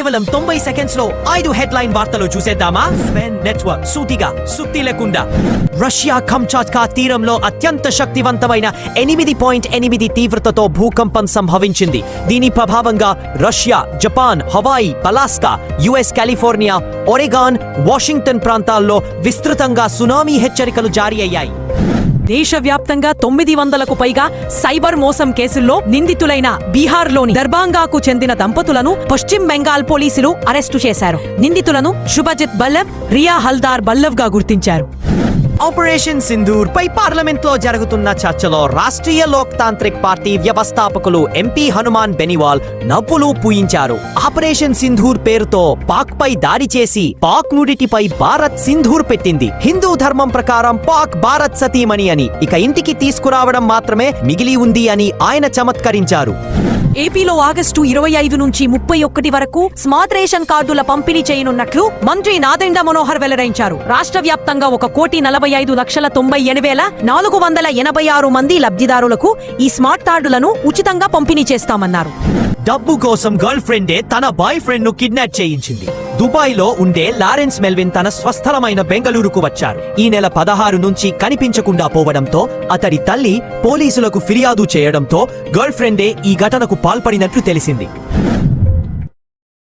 కేవలం 90 సెకండ్స్ లో 5 హెడ్లైన్ వార్తలు చూసేద్దామా? స్వెన్ నెట్వర్క్ సూటిగా సుత్తి లేకుండా. రష్యా కంచాట్కా తీరంలో అత్యంత శక్తివంతమైన 8.8 తీవ్రతతో భూకంపం సంభవించింది. దీని ప్రభావంగా Russia, Japan, Hawaii, Alaska, US, California, Oregon, Washington ప్రాంతాల్లో విస్తృతంగా సునామీ హెచ్చరికలు జారీ అయ్యాయి. దేశవ్యాప్తంగా 900కు పైగా సైబర్ మోసం కేసుల్లో నిందితులైన బీహార్లోని దర్భంగాకు చెందిన దంపతులను పశ్చిమ బెంగాల్ పోలీసులు అరెస్టు చేశారు. నిందితులను శుభజిత్ బల్లవ్, రియా హల్దార్ బల్లవ్ గా గుర్తించారు. ఆపరేషన్ సింధూర్ పై పార్లమెంట్ లో జరుగుతున్న చర్చలో రాష్ట్రీయ లోక్ తాంత్రిక్ పార్టీ వ్యవస్థాపకులు ఎంపీ హనుమాన్ బెనివాల్ నవ్వులు పూయించారు. ఆపరేషన్ సింధూర్ పేరుతో పాక్ పై దాడి చేసి పాక్ నుడిటిపై భారత్ సింధూర్ పెట్టింది. హిందూ ధర్మం ప్రకారం పాక్ భారత్ సతీమణి అని, ఇక ఇంటికి తీసుకురావడం మాత్రమే మిగిలి ఉంది అని ఆయన చమత్కరించారు. ఏపీలో ఆగస్టు 25 నుంచి 31 వరకు స్మార్ట్ రేషన్ కార్డుల పంపిణీ చేయనున్నట్లు మంత్రి నాదెండ్ల మనోహర్ వెల్లడించారు. రాష్ట్ర వ్యాప్తంగా 1,45,98,486 మంది లబ్ధిదారులకు ఈ స్మార్ట్ కార్డులను ఉచితంగా పంపిణీ చేస్తామన్నారు. డబ్బు కోసం గర్ల్ ఫ్రెండే తన బాయ్ ఫ్రెండ్ ను కిడ్నాప్ చేయించింది. దుబాయ్ లో ఉండే లారెన్స్ మెల్విన్ తన స్వస్థలమైన బెంగళూరుకు వచ్చారు. ఈ నెల 16 నుంచి కనిపించకుండా పోవడంతో అతడి తల్లి పోలీసులకు ఫిర్యాదు చేయడంతో గర్ల్ ఫ్రెండే ఈ ఘటనకు పాల్పడినట్లు తెలిసింది.